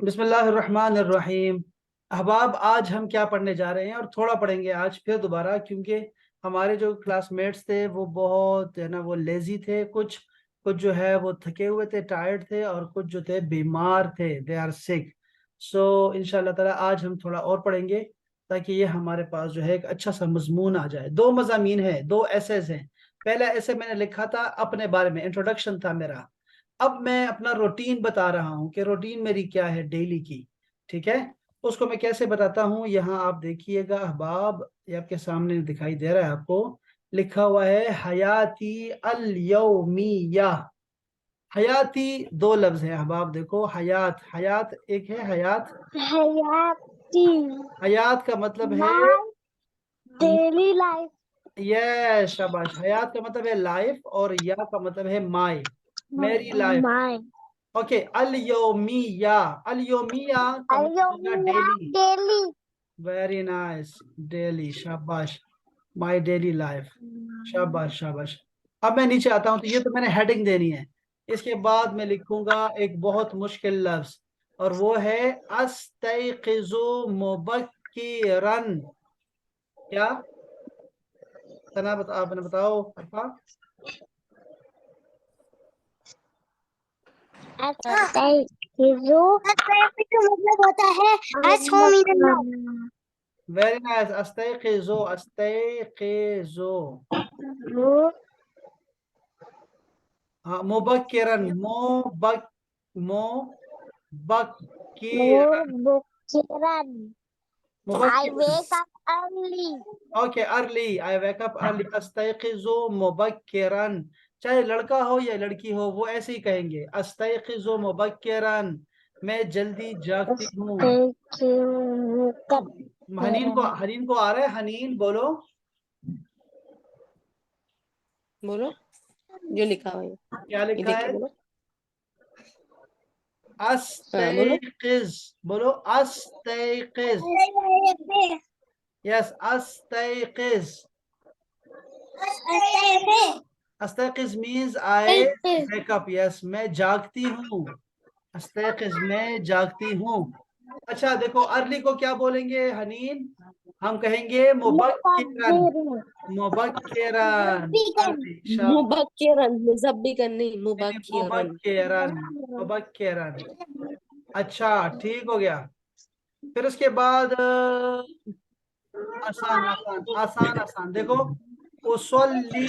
बिस्मिल्लाहिर्रहमानिर्रहीम। अहबाब, आज हम क्या पढ़ने जा रहे हैं और थोड़ा पढ़ेंगे आज फिर दोबारा, क्योंकि हमारे जो क्लासमेट्स थे वो बहुत है ना, वो लेजी थे। कुछ कुछ जो है वो थके हुए थे, टायर्ड थे, और कुछ जो थे बीमार थे, दे आर सिक। सो इंशाल्लाह ताला आज हम थोड़ा और पढ़ेंगे ताकि ये हमारे पास जो है एक अच्छा सा मजमून आ जाए। दो मजामीन है, दो एसेज हैं। पहला ऐसे मैंने लिखा था अपने बारे में, इंट्रोडक्शन था मेरा। अब मैं अपना रूटीन बता रहा हूँ कि रूटीन मेरी क्या है डेली की। ठीक है, उसको मैं कैसे बताता हूँ, यहाँ आप देखिएगा अहबाब, ये आपके सामने दिखाई दे रहा है आपको। लिखा हुआ है हयाती अल यौमिया। हयाती दो लफ्ज है अहबाब, देखो हयात, हयात एक है हयात। हयाती हयात का मतलब है डेली लाइफ। ये शाबाश, हयात का मतलब है लाइफ, और या का मतलब है माई, मेरी लाइफ। माय ओके, अल योमिया, अल योमिया का मतलब होगा daily. Daily. Very nice, daily, शाबाश, माय डेली लाइफ। शाबाश शाबाश। अब मैं नीचे आता हूं, तो ये तो मैंने हेडिंग देनी है। इसके बाद मैं लिखूंगा एक बहुत मुश्किल लफ्ज, और वो है अस्तैक़िज़ु मुबक्किरन। क्या तना बता, आपने बताओ अरफा। का मतलब होता है वेरी नाइस, अस्तैक़िज़ु, अस्तैक़िज़ु। हाँ, मुबक्किरन, मुबक्किरन, I मुबक्किरन। wake up early. Okay, early, I wake up early, अस्तैक़िज़ु मुबक्किरन। चाहे लड़का हो या लड़की हो, वो ऐसे ही कहेंगे, अस्तैक़िज़ु मुबक्किरन, मैं जल्दी जागती हूँ। हनीन को आ रहा है, हनीन बोलो। बोलो जो लिखा हुआ है। क्या ये लिखा देखिए है? बोलो। हाँ बोलो। अस्तैक़िज़, बोलो अस्तैक़िज़। यस, अस्तैक़िज़। अस्तैक़िज़ means I wake up. Yes, मैं जागती हूँ। अस्तैक़िज़, मैं जागती हूँ। अच्छा देखो, अर्ली को क्या बोलेंगे हनीन? हम कहेंगे मुबक्किरन, मुबक्किरन, अर्ली, मुबक्किरन, मुज़ब्बिकन नहीं, मुबक्किरन। मुबक्किरन, मुबक्किरन। अच्छा, ठीक हो गया। फिर उसके बाद आसान आसान आसान आसान, देखो, उसल्ली,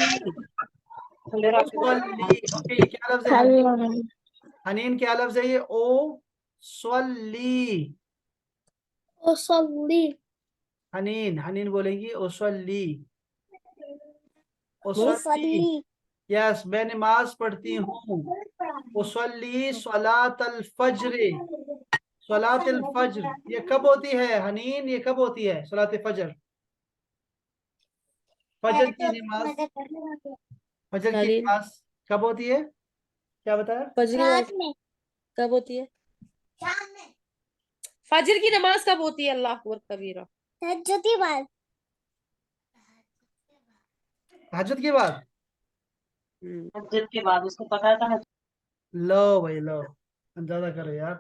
उसल्ली। ओके, ये क्या लफ्ज है हनीन? हनीन क्या लफ्ज है ये? ओ स्वल्ली। हनीन, हनीन बोलेंगी उसल्ली, उसल्ली। यस, मैं नमाज पढ़ती हूँ। उसल्ली सलातल फज्र। सलातल फज्र ये कब होती है हनीन? ये कब होती है सलात फज्र? फजर की नमाज, फजर की हनीन, नमाज कब होती है? क्या बताया? फजर की नमाज कब होती है? फजर की नमाज कब होती है? अल्लाह अकबर कबीरा। तहज्जुद के बाद। फजर के बाद उसको पता था। लो भाई लो, अंदाजा करो यार,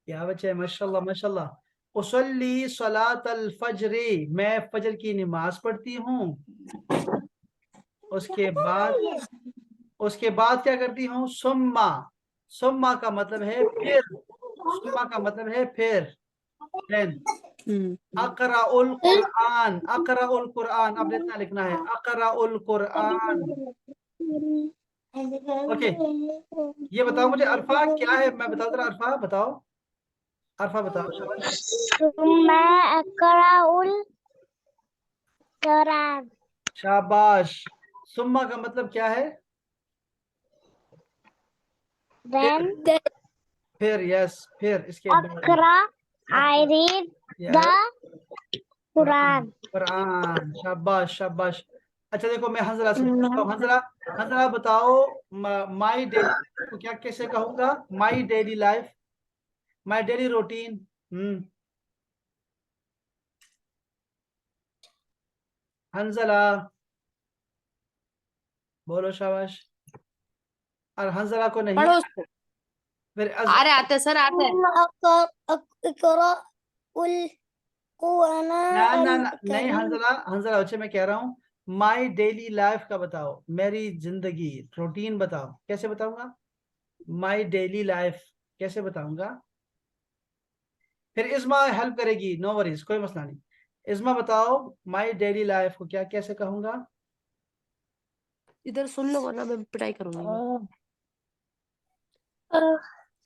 क्या बच्चे, माशाल्लाह माशाल्लाह। उसल्ली सलातल फज्र, मैं फजर की नमाज पढ़ती हूँ। उसके बाद, उसके बाद क्या करती हूँ? सुम्मा, सुम्मा का मतलब है फिर, सुम्मा का मतलब है फिर, देन। अकराउल कुरआन, अकराउल कुरआन, अब इतना लिखना है, अकराउल कुरआन। ओके, ये बताओ मुझे अल्फा क्या है, मैं बता दे रहा, अल्फा बताओ, अल्फा बताओ, शाबाश। मैं अकराउल कुरान। शाबाश। सुम्मा का मतलब क्या है? Then फिर, यस, फिर इसके बाद। अकरा, I read the yes, Quran, Quran. Quran, शाबाश शाबाश। अच्छा देखो, मैं हंजला से पूछता हूँ, हंजला, हंजला बताओ, माई डेली को क्या कैसे कहूंगा? My daily life, my daily routine. Hanzala बोलो, शाबाश। और हंजला को नहीं पढ़ो है, उसको। फिर आ रहे आते सर आते हैं। ना नहीं हंजला, हंजला बच्चे मैं कह रहा हूँ माई डेली लाइफ का बताओ, मेरी जिंदगी, रूटीन बताओ, कैसे बताऊंगा? माई डेली लाइफ कैसे बताऊंगा? फिर इस्मा हेल्प करेगी, नो वरीज, कोई मसला नहीं। इस्मा बताओ माई डेली लाइफ को क्या कैसे कहूंगा? इधर सुन लो वरना मैं पिटाई करूंगी।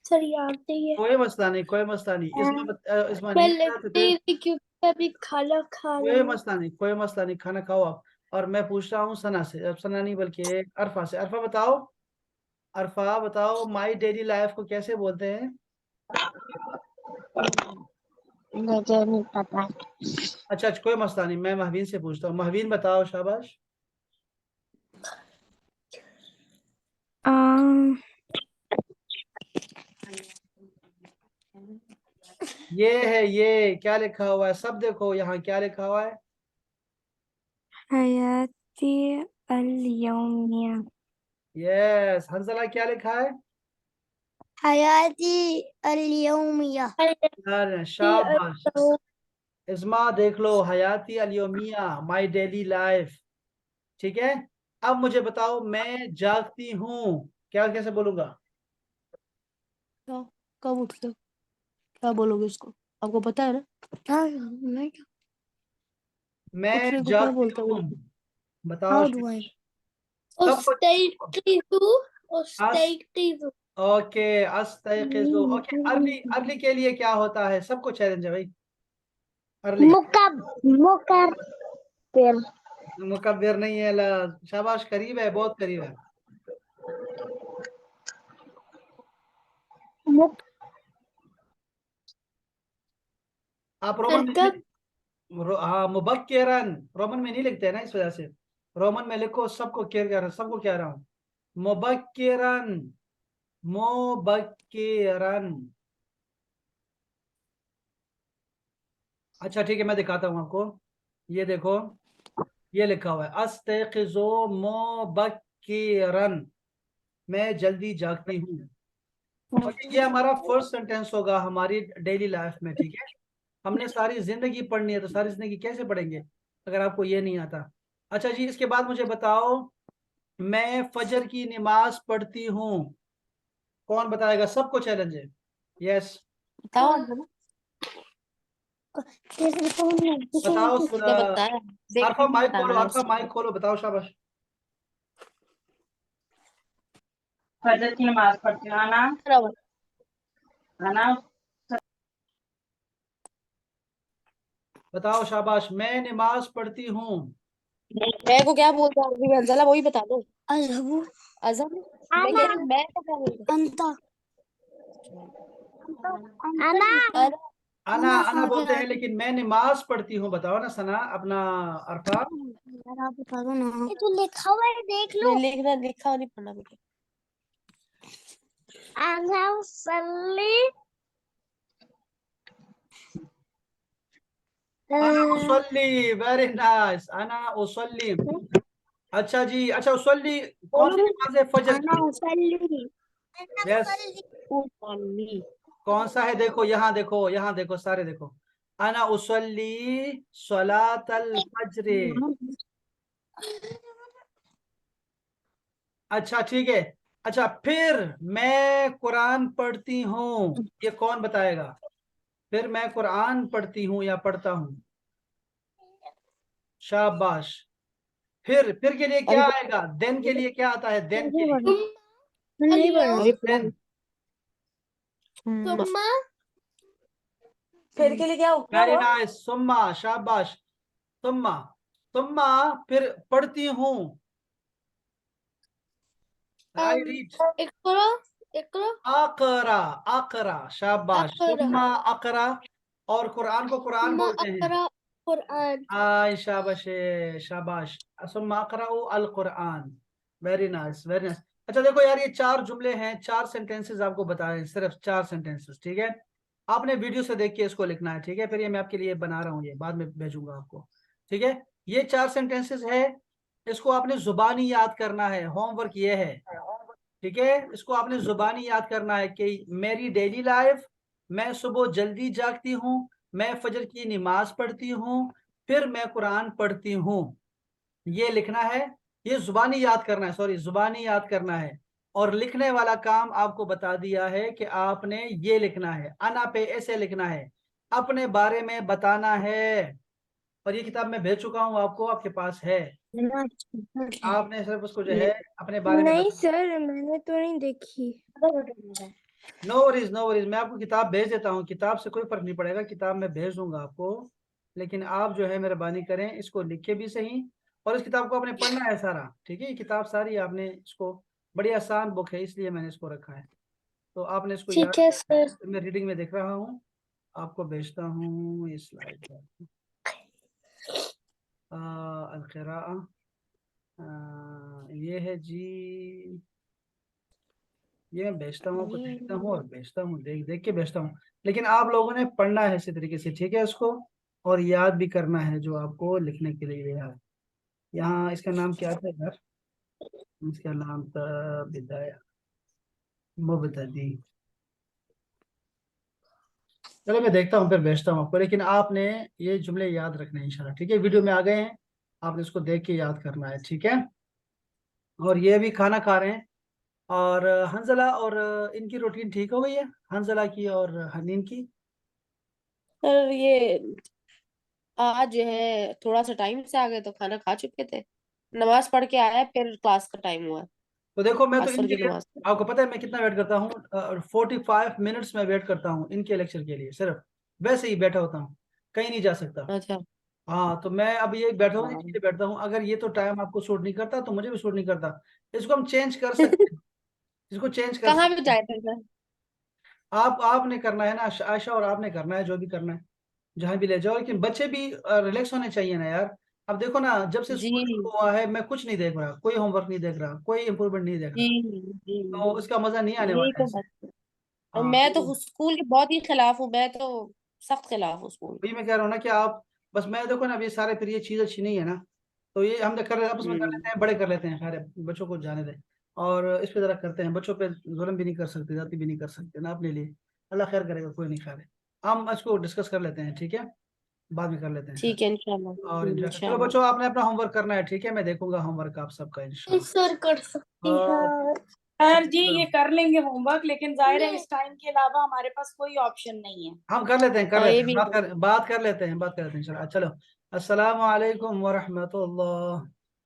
सर याद नहीं है, कोई मसला नहीं, कोई मसला नहीं। इस्मा मैं नहीं आ रहा तो लिखती फिर थी क्योंकि अभी खाना खा रही कोई हूँ। मसला नहीं, कोई मसला नहीं, खाना खाओ आप। और मैं पूछ रहा हूँ सना से, अब सना नहीं बल्कि अरफा से। अरफा बताओ, अरफा बताओ माई डेली लाइफ को कैसे बोलते हैं? मुझे नहीं पता। अच्छा अच्छा, कोई मसला नहीं, मैं महवीन से पूछता हूँ। महवीन बताओ, शाबाश। ये है, ये क्या लिखा हुआ है? सब देखो यहाँ क्या लिखा हुआ है। हयाती अल-यौमिया। यस, हंसला क्या लिखा है? हयाती अल-यौमिया। यार शाबाश। इस्मा देख लो, हयाती अलियोमिया, माई डेली लाइफ। ठीक है, अब मुझे बताओ मैं जागती हूँ क्या कैसे बोलूंगा? क्या कब उठते हो? क्या बोलोगे उसको? आपको पता है ना मैं मैं उठने को क्या जागती बोलते हूँ, हो? बताओ। हाउ डू आई सबको उस्तैक़िज़ु अस उस्तैक़िज़ु। ओके, अस्तयक़िज़ु। ओके, अर्ली, अर्ली के लिए क्या होता है? सबको चैलेंज है भाई। अर्ली मुकब्बिर। मुकब्बिर नहीं है, शाबाश, करीब है, बहुत करीब है। आप रोमन में हाँ, मुबक्किरन रोमन में नहीं लिखते हैं ना, इस वजह से। रोमन में लिखो, सबको केयर कर, सबको कह रहा हूँ, मुबक्किरन, मुबक्किरन। अच्छा ठीक है, मैं दिखाता हूँ आपको। ये देखो, ये लिखा हुआ है अस्तयक़िज़ु मुबक्किरन, मैं जल्दी जागती हूँ। ओके, ये हमारा फर्स्ट सेंटेंस होगा हमारी डेली लाइफ में। ठीक है, हमने सारी जिंदगी पढ़नी है, तो सारी जिंदगी कैसे पढ़ेंगे अगर आपको ये नहीं आता? अच्छा जी, इसके बाद मुझे बताओ मैं फजर की नमाज पढ़ती हूँ, कौन बताएगा? सबको चैलेंज है। यस, बताओ बताओ उसने बताया। देख अरफा के माइक खोलो, बताना है अरफा उसको। माइक खोलो, बताओ, शाबाश। फजर की नमाज पढ़ती हूँ। आना आना बताओ, शाबाश, मैं नमाज पढ़ती हूँ। मैं को क्या बोलता है अरबी में? अंजला वही बता दो। अज़हबु अजहर मैं कह रही हूँ, मैं को क्या बोलता अंता है? अना अरे आना आना बोलते हैं, लेकिन मैं नमाज पढ़ती हूँ, बताओ ना सना, अपना अरफा। आप बता दो ना। ये तो लिखा हुआ है, देख लो। नहीं लिखना, लिखा और नहीं पढ़ना बेटा। अना उसल्ली अना उसल्ली, वेरी नाइस, अना उसल्ली। अच्छा जी, अच्छा उसल्ली कौन सी नमाज है फजर अना की? उसल्ली यस, उसल्ली। कौन सा है? देखो यहाँ, देखो यहाँ, देखो सारे देखो, अना उसल्ली सलातल फज्र। अच्छा ठीक है। अच्छा, फिर मैं कुरान पढ़ती हूँ, ये कौन बताएगा? फिर मैं कुरान पढ़ती हूँ या पढ़ता हूँ? शाबाश। फिर के लिए क्या आएगा? देन के लिए क्या आता है? देन के लिए नहीं पढ़ा। अभी पढ़ा। देन। सुम्मा फिर के लिए क्या क्या वेरी हुआ? नाइस, सुम्मा, शाबाश, सुम्मा। सुम्मा फिर पढ़ती हूँ, आई रीड, इकरा इकरा अकरा, अकरा, शाबाश, अकरा सुम्मा अकरा। और कुरान को कुरान सुम्मा बोलते हैं। अकरा कुरान। आई शाबाश, शाबाश, सुम्मा अकराउ अल कुरान। Very nice, very nice. अच्छा देखो यार, ये 4 जुमले हैं, 4 सेंटेंसेस आपको बताए हैं, सिर्फ 4 सेंटेंसेस। ठीक है, आपने वीडियो से देख के इसको लिखना है। ठीक है, फिर ये मैं आपके लिए बना रहा हूँ, ये बाद में भेजूंगा आपको। ठीक है, ये 4 सेंटेंसेस है, इसको आपने जुबानी याद करना है, होमवर्क ये है। ठीक है, इसको आपने जुबानी याद करना है कि मेरी डेली लाइफ, मैं सुबह जल्दी जागती हूँ, मैं फजर की नमाज पढ़ती हूँ, फिर मैं कुरान पढ़ती हूँ। ये लिखना है, ये जुबानी याद करना है, सॉरी जुबानी याद करना है। और लिखने वाला काम आपको बता दिया है कि आपने ये लिखना है, अना पे ऐसे लिखना है, अपने बारे में बताना है। और ये किताब मैं भेज चुका हूँ आपको, आपके पास है। आपने सिर्फ उसको जो है अपने बारे में नहीं सर, मैंने तो नहीं देखी। नो वरीज नो वरीज, मैं आपको किताब भेज देता हूँ, किताब से कोई फर्क नहीं पड़ेगा, किताब मैं भेज दूंगा आपको। लेकिन आप जो है मेहरबानी करें, इसको लिखे भी सही, और इस किताब को आपने पढ़ना है सारा, ठीक है। ये किताब सारी आपने इसको, बड़ी आसान बुक है इसलिए मैंने इसको रखा है, तो आपने इसको याद ठीक है करना है। सर। मैं रीडिंग में देख रहा हूँ, आपको भेजता हूँ ये स्लाइड पर। अल-क़िराअह, ये है जी, ये मैं भेजता हूँ, आपको देखता हूँ और भेजता हूँ, देख देख के भेजता हूँ। लेकिन आप लोगों ने पढ़ना है इसी तरीके से, ठीक है इसको, और याद भी करना है जो आपको लिखने के लिए है। यहाँ इसका नाम क्या था यार, इसका नाम था बिदाया मुबतदी। चलो मैं देखता हूँ फिर भेजता हूँ आपको, लेकिन आपने ये जुमले याद रखने हैं इंशाल्लाह, ठीक है। वीडियो में आ गए हैं, आपने इसको देख के याद करना है, ठीक है। और ये भी खाना खा रहे हैं। और हंजला और इनकी रूटीन ठीक हो गई है, हंजला की और हनीन की। सर ये आज जो है थोड़ा सा टाइम से आ गए, तो खाना खा चुके थे, नमाज पढ़ के आया, फिर क्लास का टाइम हुआ, तो देखो, मैं तो असर इनके की लिए, नमाज। आपको पता है मैं कितना वेट करता हूँ, 45 मिनट्स में वेट करता हूँ इनके लेक्चर के लिए, सिर्फ वैसे ही बैठा होता हूँ, कहीं नहीं जा सकता। अच्छा। हाँ, तो मैं अब ये बैठा हूँ, हाँ। इसलिए बैठता हूँ। अगर ये तो टाइम आपको सूट नहीं करता तो मुझे भी सूट नहीं करता, इसको हम चेंज कर सकते हैं, इसको चेंज कर कहाँ पे सकते हैं। जाए थे सर? आपने करना है ना आयशा, और आपने करना है जो भी करना है, जहाँ भी ले जाओ। लेकिन बच्चे भी रिलैक्स होने चाहिए ना यार। अब देखो ना, जब से जी स्कूल शुरू हुआ है मैं कुछ नहीं देख रहा, कोई होमवर्क नहीं देख रहा, कोई इम्प्रूवमेंट नहीं देख जी रहा, जी। तो इसका मजा नहीं आने यही वाला है तो इससे। बात है। और हाँ, मैं तो स्कूल के बहुत ही खिलाफ हूँ, मैं तो सख्त खिलाफ हूँ स्कूल वही मैं कह रहा हूँ ना कि आप, बस मैं देखो ना, अब ये सारे, फिर ये चीज़ अच्छी नहीं है ना, तो ये हम कर आपस में कर हम्म। लेते हैं, बड़े कर लेते हैं, खैर बच्चों को जाने दें। और इस पे जरा करते हैं, बच्चों पे जुल्म भी नहीं कर सकते, जाति भी नहीं कर सकते ना अपने लिए। अल्लाह खैर करेगा, कोई नहीं, खैर है। हम इसको डिस्कस कर लेते हैं, ठीक है, बाद में कर लेते हैं खैर। ठीक है, इंशाल्लाह। और इंशाल्लाह चलो इंशाल्लाह। बच्चों, आपने अपना होमवर्क करना है, ठीक है, मैं देखूंगा होमवर्क आप सबका इंशाल्लाह। सर कर सकती है। सर जी ये कर लेंगे होमवर्क, लेकिन जाहिर है इस टाइम के अलावा हमारे पास कोई ऑप्शन नहीं है। हम कर लेते हैं, कर हाँ, लेते ये हैं, भी है। बात कर लेते हैं इंशाल्लाह। चलो, अस्सलाम वालेकुम व रहमतुल्लाह।